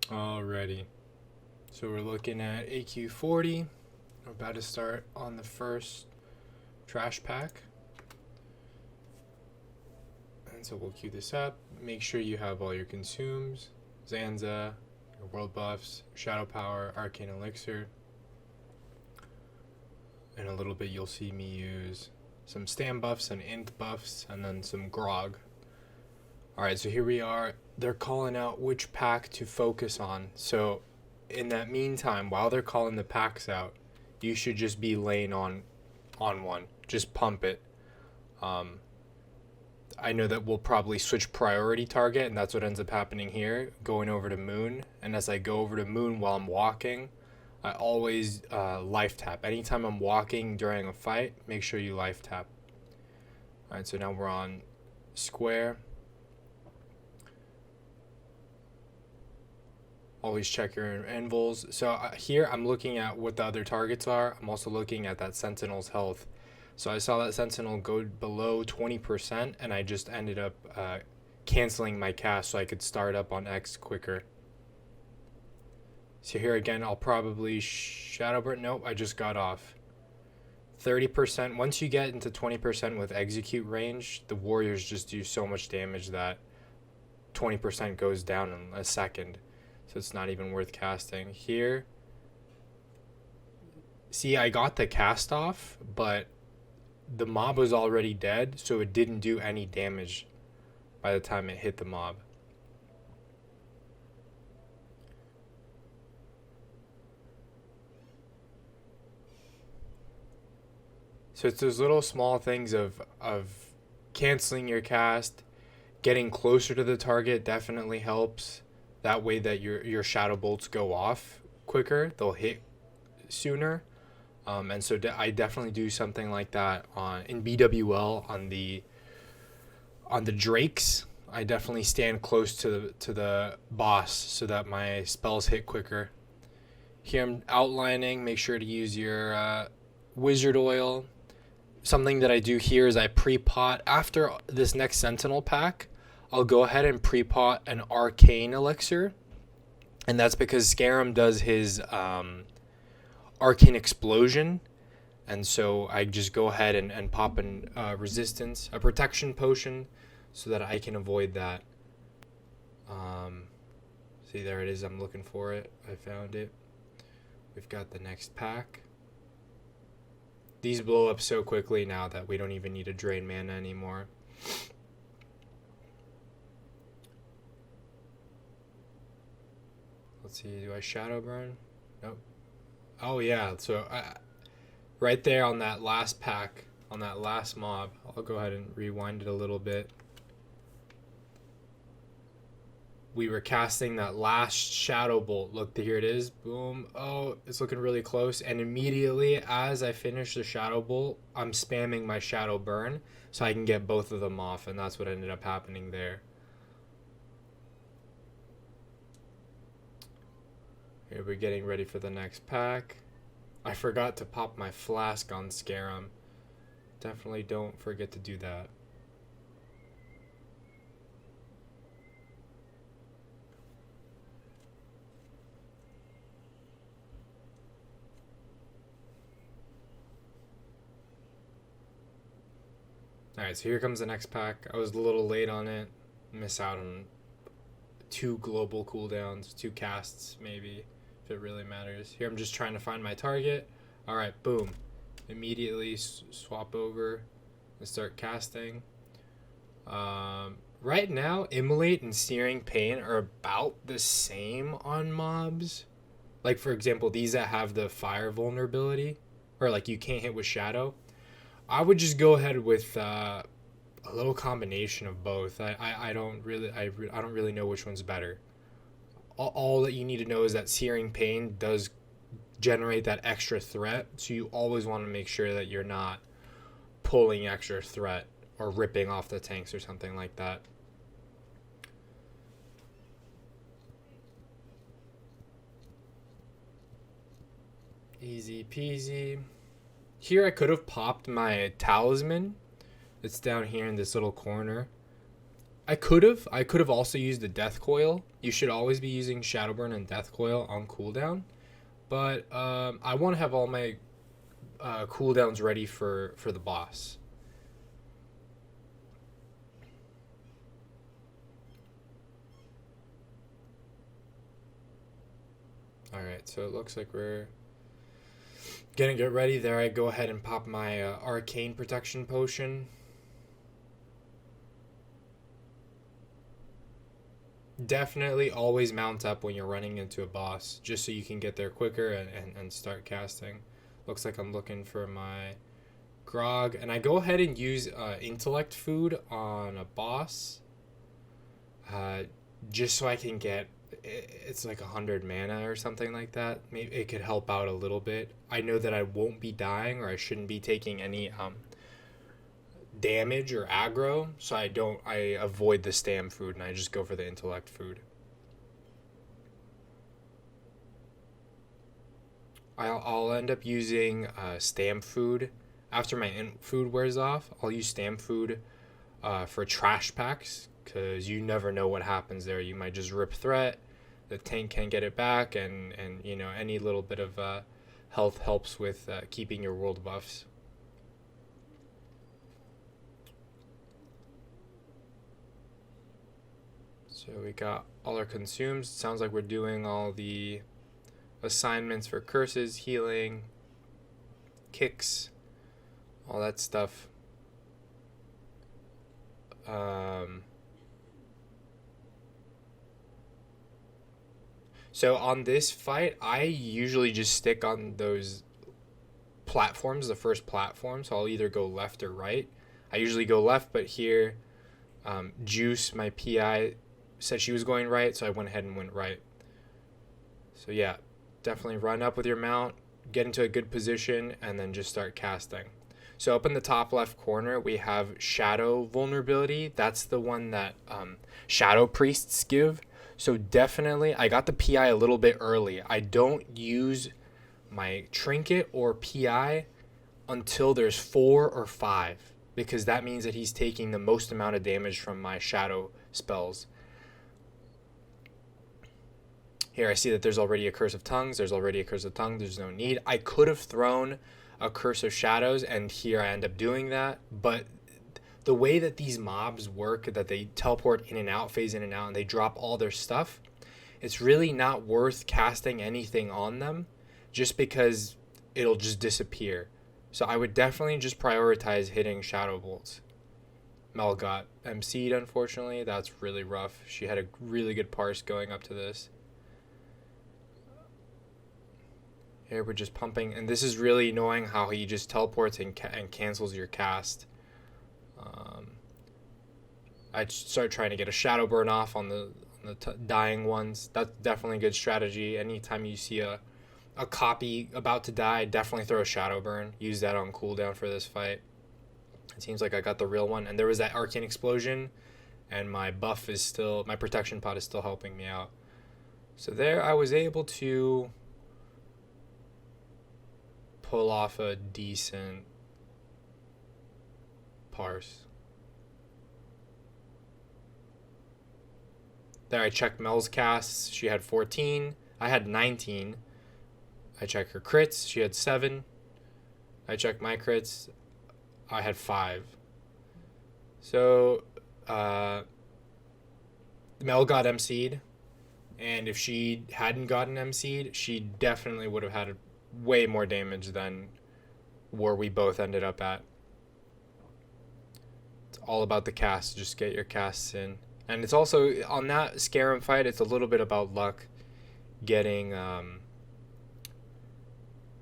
Alrighty. So we're looking at AQ40. We're about to start on the first trash pack. And so we'll queue this up. Make sure you have all your consumes. Zanza, your world buffs, shadow power, arcane elixir. In a little bit you'll see me use some stand buffs and int buffs and then some grog. Alright, so here we are. They're calling out which pack to focus on. So in that meantime, while they're calling the packs out, you should just be laying on one. Just pump it. I know that we'll probably switch priority target, and that's what ends up happening here, going over to Moon. And as I go over to Moon while I'm walking, I always life tap. Anytime I'm walking during a fight, make sure you life tap. Alright, so now we're on square. Always check your invulns. So here I'm looking at what the other targets are. I'm also looking at that Sentinel's health. So I saw that Sentinel go below 20%, and I just ended up canceling my cast so I could start up on X quicker. So here again, I'll probably Shadow Burn. Nope, I just got off. 30%. Once you get into 20% with execute range, the warriors just do so much damage that 20% goes down in a second. So it's not even worth casting. Here, see, I got the cast off, but the mob was already dead, so it didn't do any damage by the time it hit the mob. So it's those little small things of canceling your cast, getting closer to the target definitely helps. That way that your shadow bolts go off quicker, they'll hit sooner. And so I definitely do something like that in BWL on the drakes. I definitely stand close to the boss so that my spells hit quicker. Here I'm outlining. Make sure to use your wizard oil. Something that I do here is I pre-pot after this next Sentinel pack. I'll go ahead and pre-pot an arcane elixir, and that's because Scarum does his arcane explosion, and so I just go ahead and pop an resistance, a protection potion, so that I can avoid that. See, there it is. I'm looking for it. I found it. We've got the next pack. These blow up so quickly now that we don't even need to drain mana anymore. Let's see, do I shadow burn? Nope. Oh yeah, so right there on that last pack, on that last mob, I'll go ahead and rewind it a little bit. We were casting that last shadow bolt. Look, here it is. Boom. Oh, it's looking really close. And immediately as I finish the shadow bolt, I'm spamming my shadow burn so I can get both of them off. And that's what ended up happening there. Here we're getting ready for the next pack. I forgot to pop my flask on Scarum. Definitely don't forget to do that. Alright, so here comes the next pack. I was a little late on it. Miss out on 2 global cooldowns, 2 casts maybe, if it really matters. Here I'm just trying to find my target. Alright, boom. Immediately swap over and start casting. Right now, Immolate and Searing Pain are about the same on mobs. Like, for example, these that have the fire vulnerability, or like you can't hit with shadow. I would just go ahead with a little combination of both. I don't really know which one's better. All that you need to know is that Searing Pain does generate that extra threat, so you always want to make sure that you're not pulling extra threat or ripping off the tanks or something like that. Easy peasy. Here I could have popped my talisman. It's down here in this little corner. I could have also used the death coil. You should always be using Shadowburn and death coil on cooldown. But I want to have all my cooldowns ready for the boss. All right, so it looks like we're gonna get ready. There, I go ahead and pop my arcane protection potion. Definitely always mount up when you're running into a boss, just so you can get there quicker and start casting. Looks like I'm looking for my grog, and I go ahead and use intellect food on a boss, uh, just so I can get. It's like 100 mana or something like that. Maybe it could help out a little bit. I know that I won't be dying, or I shouldn't be taking any damage or aggro, so I avoid the stam food and I just go for the intellect food. I'll end up using stam food after my food wears off. I'll use stam food for trash packs, because you never know what happens there. You might just rip threat, the tank can't get it back, and you know, any little bit of health helps with keeping your world buffs. So we got all our consumes. Sounds like we're doing all the assignments for curses, healing, kicks, all that stuff. So on this fight, I usually just stick on those platforms, the first platform. So I'll either go left or right. I usually go left, but here, Juice, my PI, said she was going right, so I went ahead and went right. So yeah, definitely run up with your mount, get into a good position, and then just start casting. So up in the top left corner, we have Shadow vulnerability. That's the one that Shadow Priests give. So definitely, I got the PI a little bit early. I don't use my Trinket or PI until there's 4 or 5, because that means that he's taking the most amount of damage from my Shadow spells. Here I see that there's already a Curse of Tongues. There's already a Curse of Tongue. There's no need. I could have thrown a Curse of Shadows, and here I end up doing that. But the way that these mobs work, that they teleport in and out, phase in and out, and they drop all their stuff, it's really not worth casting anything on them, just because it'll just disappear. So I would definitely just prioritize hitting Shadow Bolts. Mel got MC'd, unfortunately. That's really rough. She had a really good parse going up to this. Here we're just pumping, and this is really annoying how he just teleports and cancels your cast. I start trying to get a shadow burn off on the dying ones. That's definitely a good strategy. Anytime you see a copy about to die, definitely throw a shadow burn. Use that on cooldown for this fight. It seems like I got the real one, and there was that arcane explosion, and my buff is still, my protection pot is still helping me out. So there I was able to pull off a decent parse. There I checked Mel's casts. She had 14. I had 19. I checked her crits. She had 7. I checked my crits. I had 5. So Mel got MC'd. And if she hadn't gotten MC'd, she definitely would have had way more damage than where we both ended up at. It's all about the cast. Just get your casts in. And it's also, on that Scarum fight, it's a little bit about luck getting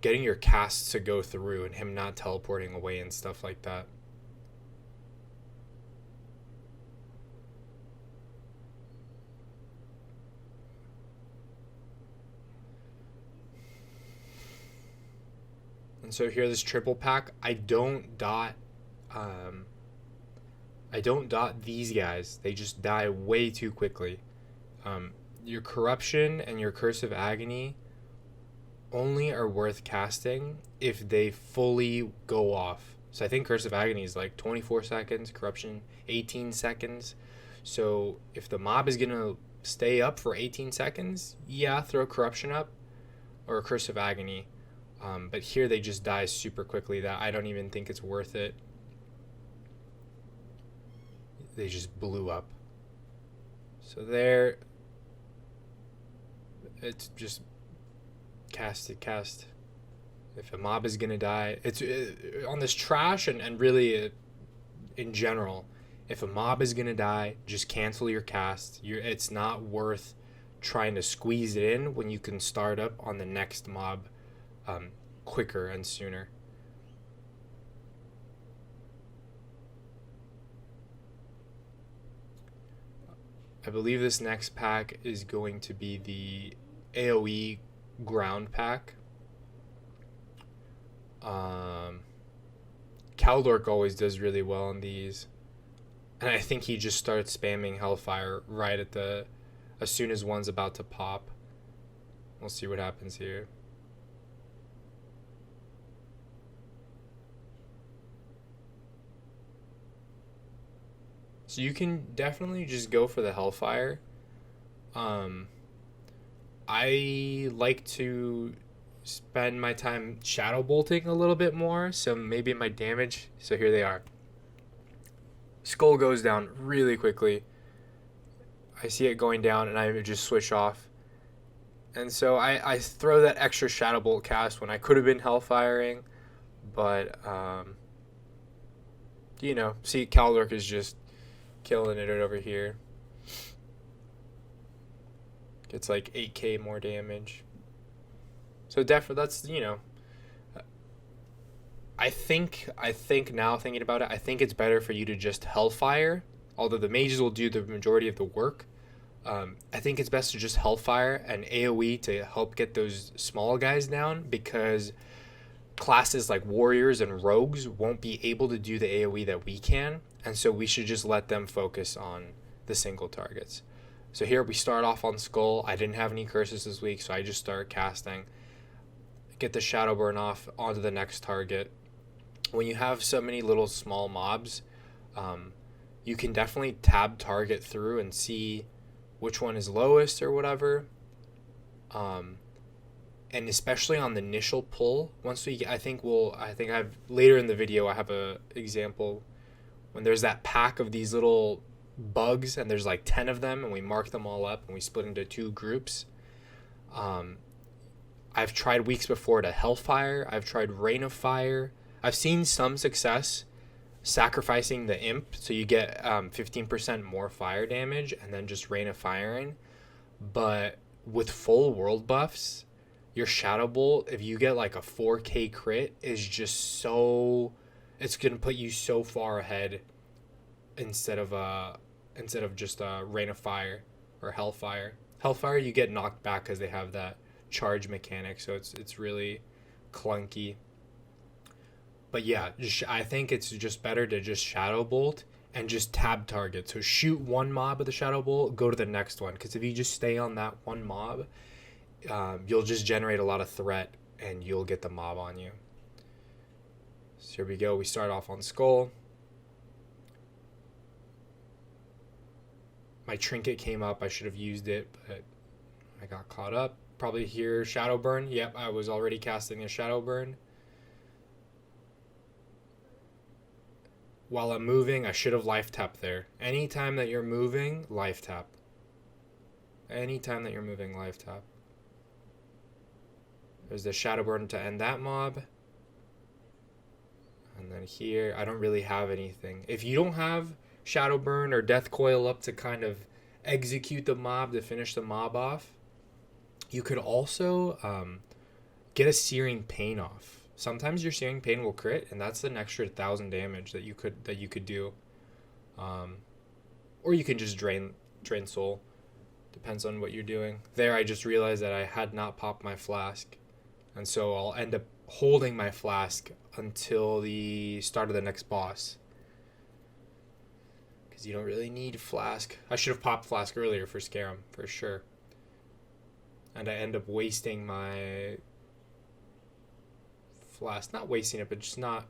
your casts to go through and him not teleporting away and stuff like that. And so here, this triple pack, I don't dot these guys. They just die way too quickly. Your Corruption and your Curse of Agony only are worth casting if they fully go off. So I think Curse of Agony is like 24 seconds, Corruption 18 seconds. So if the mob is going to stay up for 18 seconds, yeah, throw corruption up or a curse of agony. But here they just die super quickly that I don't even think it's worth it. They just blew up. So there, it's just cast. If a mob is gonna die, it's on this trash and really in general. If a mob is gonna die, just cancel your cast. It's not worth trying to squeeze it in when you can start up on the next mob quicker and sooner. I believe this next pack is going to be the AoE ground pack. Kaldork always does really well on these. And I think he just starts spamming Hellfire right at as soon as one's about to pop. We'll see what happens here. So you can definitely just go for the Hellfire. I like to spend my time shadow bolting a little bit more, so maybe my damage. So here they are. Skull goes down really quickly. I see it going down and I just switch off. And so I throw that extra shadow bolt cast when I could have been hellfiring, but see Kaldork is just killing it over here. Gets like 8k more damage. So definitely that's I think now thinking about it, I think it's better for you to just hellfire. Although the mages will do the majority of the work, I think it's best to just hellfire and AoE to help get those small guys down, because classes like warriors and rogues won't be able to do the AoE that we can, and so we should just let them focus on the single targets. So here we start off on Skull. I didn't have any curses this week, so I just start casting. Get the shadow burn off onto the next target. When you have so many little small mobs, you can definitely tab target through and see which one is lowest or whatever. And especially on the initial pull, once we, I think I've later in the video I have a example when there's that pack of these little bugs and there's like 10 of them and we mark them all up and we split into 2 groups. I've tried weeks before to Hellfire. I've tried Rain of Fire. I've seen some success sacrificing the imp, so you get 15% more fire damage and then just Rain of Firing. But with full world buffs, your Shadow Bolt, if you get like a 4k crit, is just so, it's gonna put you so far ahead instead of just Rain of Fire or Hellfire. Hellfire you get knocked back because they have that charge mechanic, so it's really clunky. But yeah, I think it's just better to just Shadow Bolt and just tab target. So shoot one mob with the Shadow Bolt, go to the next one, because if you just stay on that one mob, you'll just generate a lot of threat and you'll get the mob on you. So here we go. We start off on Skull. My trinket came up. I should have used it, but I got caught up. Probably here Shadow Burn. Yep, I was already casting a Shadow Burn. While I'm moving, I should have life tapped there. Anytime that you're moving, life tap. Anytime that you're moving, life tap. There's the Shadow Burn to end that mob. And then here, I don't really have anything. If you don't have Shadow Burn or Death Coil up to kind of execute the mob to finish the mob off, you could also get a Searing Pain off. Sometimes your Searing Pain will crit, and that's an extra 1,000 damage that you could do. Or you can just drain soul. Depends on what you're doing. There, I just realized that I had not popped my flask, and so I'll end up holding my flask until the start of the next boss. Because you don't really need flask. I should have popped flask earlier for Scarum, for sure. And I end up wasting my flask. Not wasting it, but just not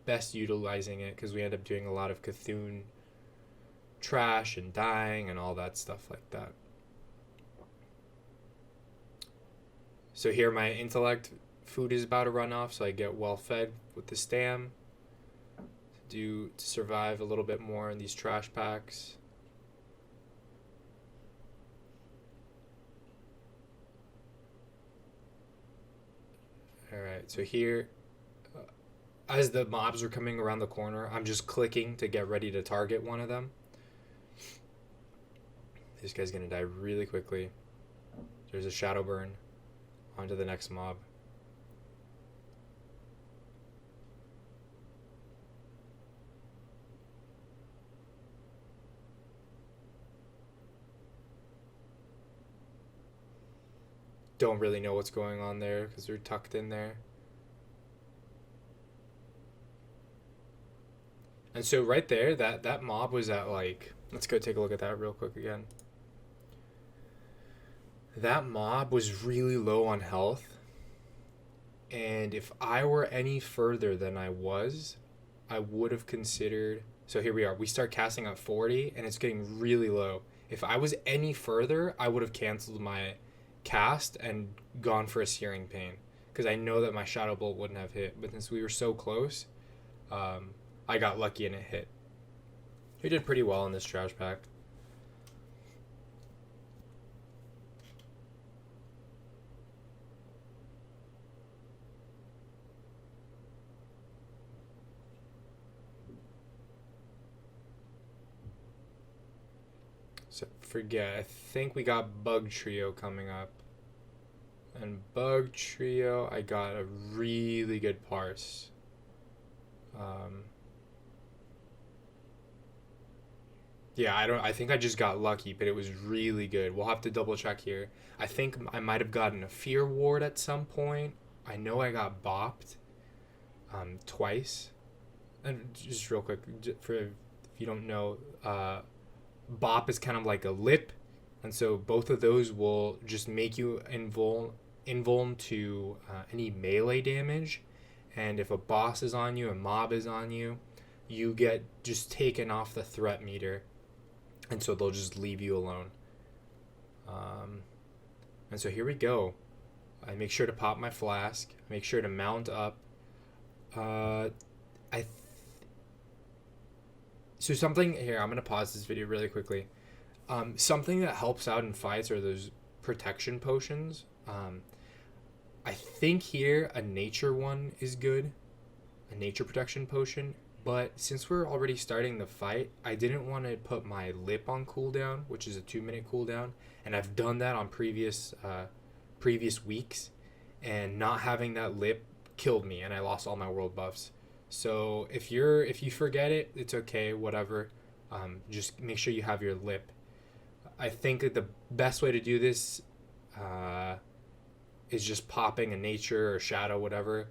best utilizing it, because we end up doing a lot of Cthulhu trash and dying and all that stuff like that. So here my intellect food is about to run off, so I get well fed with the stam to survive a little bit more in these trash packs. Alright, so here, as the mobs are coming around the corner, I'm just clicking to get ready to target one of them. This guy's gonna die really quickly. There's a shadow burn. On to the next mob. Don't really know what's going on there because they're tucked in there. And so right there, that mob was at like, let's go take a look at that real quick again. That mob was really low on health. And if I were any further than I was, I would have considered. So here we are. We start casting at 40 and it's getting really low. If I was any further, I would have canceled my cast and gone for a Searing Pain, because I know that my Shadow Bolt wouldn't have hit. But since we were so close, I got lucky and it hit. We did pretty well in this trash pack. So forget, I think we got Bug Trio coming up. And Bug Trio, I got a really good parse. Yeah, I think I just got lucky, but it was really good. We'll have to double check here. I think I might have gotten a Fear Ward at some point. I know I got bopped twice. And just real quick, for if you don't know, bop is kind of like a lip, and so both of those will just make you invuln to any melee damage. And if a boss is on you, a mob is on you, you get just taken off the threat meter, and so they'll just leave you alone. And so here we go. I make sure to pop my flask, make sure to mount up. So something here, I'm gonna pause this video really quickly. Something that helps out in fights are those protection potions. I think here a nature one is good, a nature protection potion. But since we're already starting the fight, I didn't want to put my lip on cooldown, which is a 2-minute cooldown, and I've done that on previous weeks, and not having that lip killed me, and I lost all my world buffs. So if you forget it, it's okay, whatever. Just make sure you have your lip. I think that the best way to do this is just popping a nature or shadow, whatever,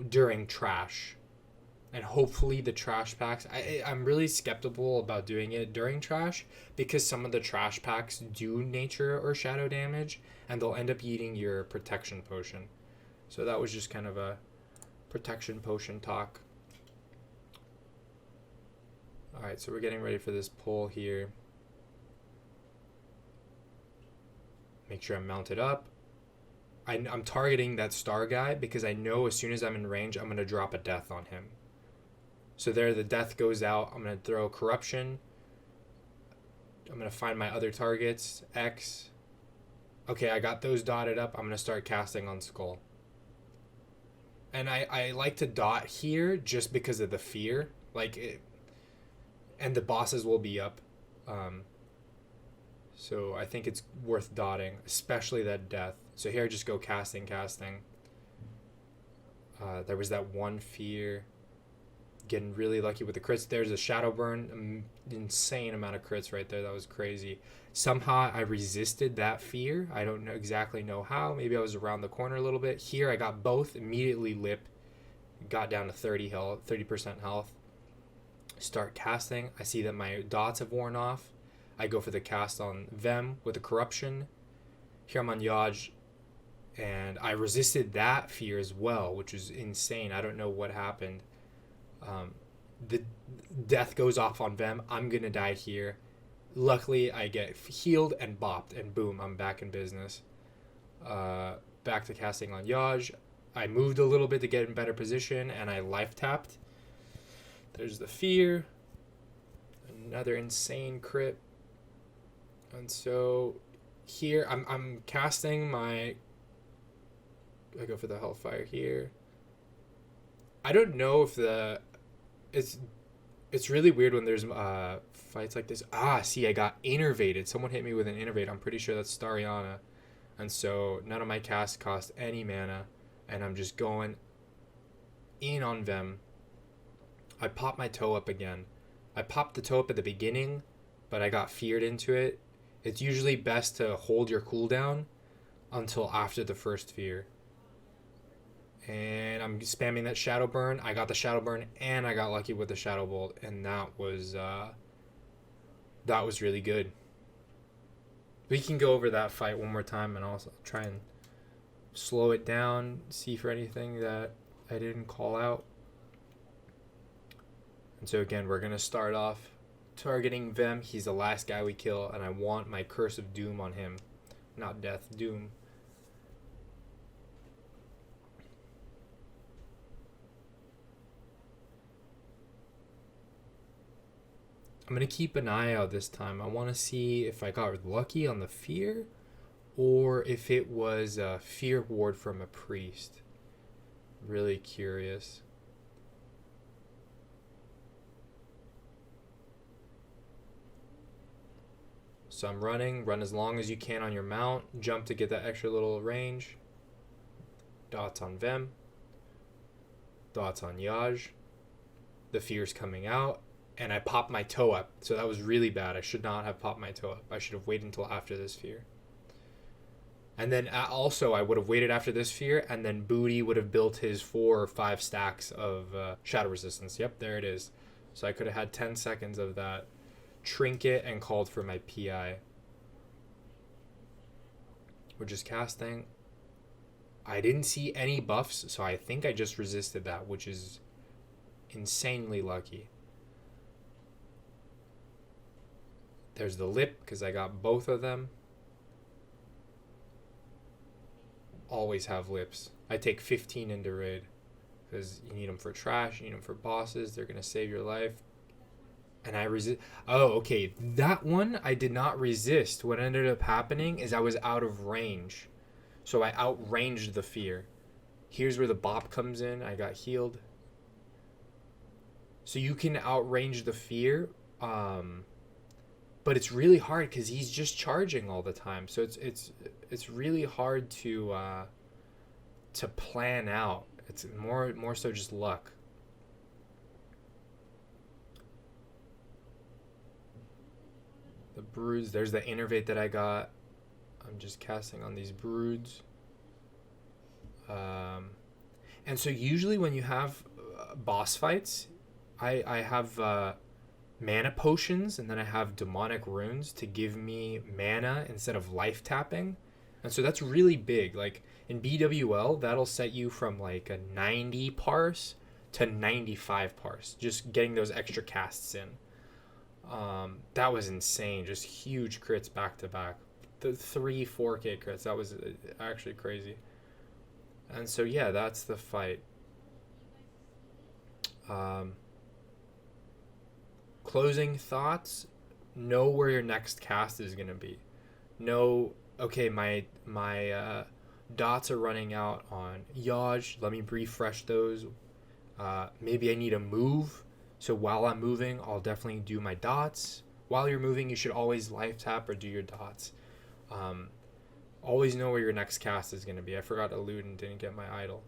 during trash. And hopefully the trash packs, I'm really skeptical about doing it during trash, because some of the trash packs do nature or shadow damage, and they'll end up eating your protection potion. So that was just kind of a protection potion talk. Alright, so we're getting ready for this pull here. Make sure I'm mounted up. I'm targeting that star guy because I know as soon as I'm in range, I'm going to drop a death on him. So there, the death goes out. I'm going to throw corruption. I'm going to find my other targets. X. Okay, I got those dotted up. I'm going to start casting on Skull. And I like to dot here just because of the fear. And the bosses will be up. So I think it's worth dotting, especially that death. So here I just go casting. There was that one fear. Getting really lucky with the crits. There's a shadow burn, insane amount of crits right there. That was crazy. Somehow I resisted that fear. I don't exactly know how. Maybe I was around the corner a little bit. Here I got both, immediately lip, got down to 30% health. Start casting. I see that my dots have worn off. I go for the cast on them with a corruption. Here I'm on Yaj, and I resisted that fear as well, which was insane. I don't know what happened. The death goes off on them. I'm gonna die here. Luckily, I get healed and bopped, and boom, I'm back in business. Back to casting on Yaj. I moved a little bit to get in better position, and I life tapped. There's the fear. Another insane crit. And so here, I'm casting my... I go for the Hellfire here. I don't know if the... It's really weird when there's fights like this. See, I got innervated. Someone hit me with an innervate. I'm pretty sure that's Stariana. And so none of my casts cost any mana. And I'm just going in on them. I pop my toe up again. I popped the toe up at the beginning, but I got feared into it. It's usually best to hold your cooldown until after the first fear. And I'm spamming that Shadow Burn. I got the Shadow Burn, and I got lucky with the Shadow Bolt, and that was really good. We can go over that fight one more time, and also try and slow it down, see for anything that I didn't call out. And so again, we're gonna start off targeting Vem. He's the last guy we kill, and I want my Curse of Doom on him, not Death, Doom. I'm going to keep an eye out this time. I want to see if I got lucky on the fear or if it was a fear ward from a priest. Really curious. So I'm running. Run as long as you can on your mount. Jump to get that extra little range. Dots on Vem. Dots on Yaj. The fear's coming out. And I popped my toe up. So that was really bad. I should not have popped my toe up. I should have waited until after this fear. And then also I would have waited after this fear, and then Booty would have built his 4 or 5 stacks of shadow resistance. Yep, there it is. So I could have had 10 seconds of that trinket and called for my PI. We're just casting. I didn't see any buffs, so I think I just resisted that, which is insanely lucky. There's the lip, because I got both of them. Always have lips. I take 15 into raid, because you need them for trash, you need them for bosses. They're going to save your life. And I resist. Oh, okay. That one I did not resist. What ended up happening is I was out of range. So I outranged the fear. Here's where the bop comes in. I got healed. So you can outrange the fear. But it's really hard because he's just charging all the time. So it's really hard to plan out. It's more so just luck. The broods. There's the innervate that I got. I'm just casting on these broods. And so usually when you have boss fights, I have mana potions, and then I have demonic runes to give me mana instead of life tapping. And so that's really big. Like in BWL, that'll set you from like a 90 parse to 95 parse, just getting those extra casts in. That was insane. Just huge crits back to back. The 3-4K crits. That was actually crazy. And so yeah, that's the fight. Closing thoughts. Know where your next cast is going to be. Know, okay, my dots are running out on Yaj. Let me refresh those. Maybe I need a move. So while I'm moving, I'll definitely do my dots. While you're moving, you should always life tap or do your dots. Always know where your next cast is going to be. I forgot to loot and didn't get my idol.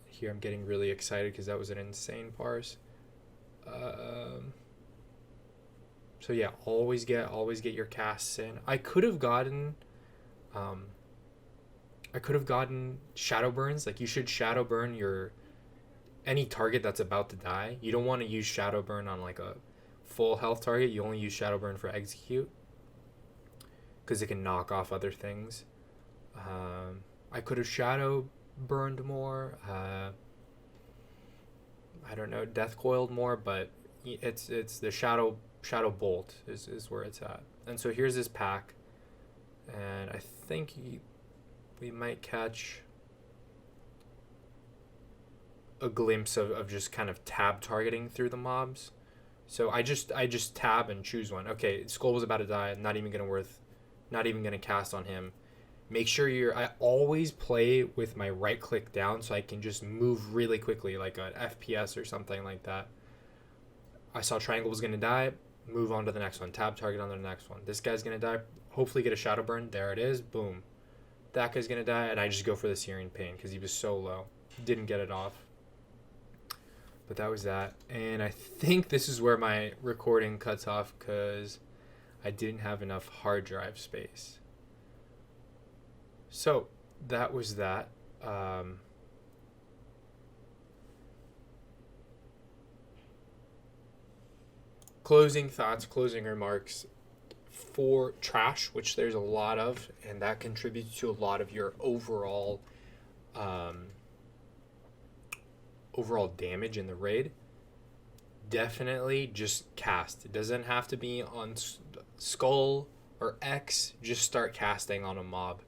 Here I'm getting really excited because that was an insane parse. So yeah, always get your casts in. I could have gotten shadow burns. Like you should shadow burn your any target that's about to die. You don't want to use shadow burn on like a full health target. You only use shadow burn for execute because it can knock off other things. I could have shadow burned more. I don't know, death coiled more, but it's the shadow bolt is where it's at. And so here's this pack, and I think we might catch a glimpse of just kind of tab targeting through the mobs. So I just tab and choose one. Okay, Skull was about to die. Not even gonna cast on him. Make sure I always play with my right click down so I can just move really quickly, like an FPS or something like that. I saw triangle was gonna die. Move on to the next one. Tab target on the next one. This guy's gonna die. Hopefully get a shadow burn. There it is. Boom. That guy's gonna die, and I just go for the Searing Pain because he was so low. Didn't get it off. But that was that. And I think this is where my recording cuts off because I didn't have enough hard drive space. So that was that. Closing thoughts, closing remarks for trash, which there's a lot of, and that contributes to a lot of your overall damage in the raid. Definitely just cast. It doesn't have to be on Skull or X. Just start casting on a mob.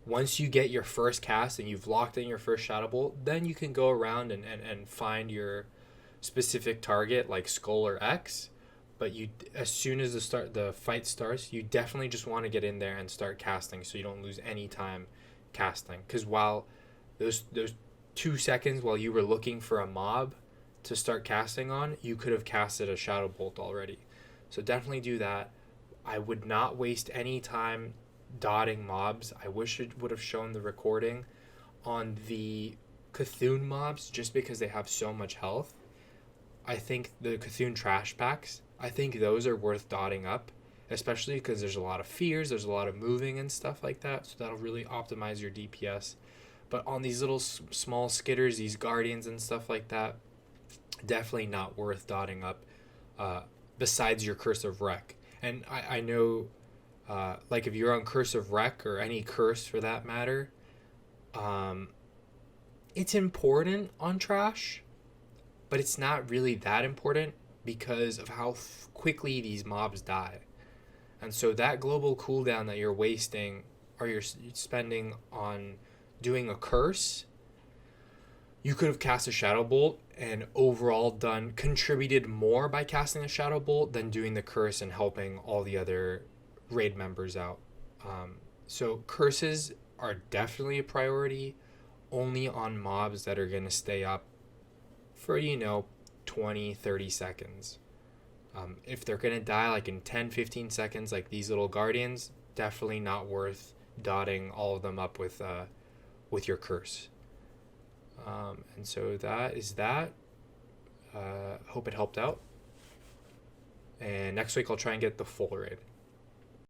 Once you get your first cast and you've locked in your first Shadow Bolt, then you can go around and find your specific target like Skull or X. But as soon as the fight starts, you definitely just want to get in there and start casting so you don't lose any time casting. Because while those 2 seconds while you were looking for a mob to start casting on, you could have casted a Shadow Bolt already. So definitely do that. I would not waste any time dotting mobs. I wish it would have shown the recording on the Cthulhu mobs just because they have so much health. I think the Cthulhu trash packs, I think those are worth dotting up, especially because there's a lot of fears, there's a lot of moving and stuff like that, so that'll really optimize your DPS. But on these little small skitters, these guardians and stuff like that, definitely not worth dotting up besides your Curse of Wreck. And I know, like if you're on Curse of Wreck or any curse for that matter, it's important on trash, but it's not really that important because of how quickly these mobs die. And so that global cooldown that you're wasting or you're spending on doing a curse, you could have cast a Shadow Bolt and overall contributed more by casting a Shadow Bolt than doing the curse and helping all the other raid members out. So curses are definitely a priority only on mobs that are going to stay up for 20-30 seconds. If they're going to die like in 10-15 seconds like these little guardians, definitely not worth dotting all of them up with your curse. And so that is that. Hope it helped out. And next week I'll try and get the full raid.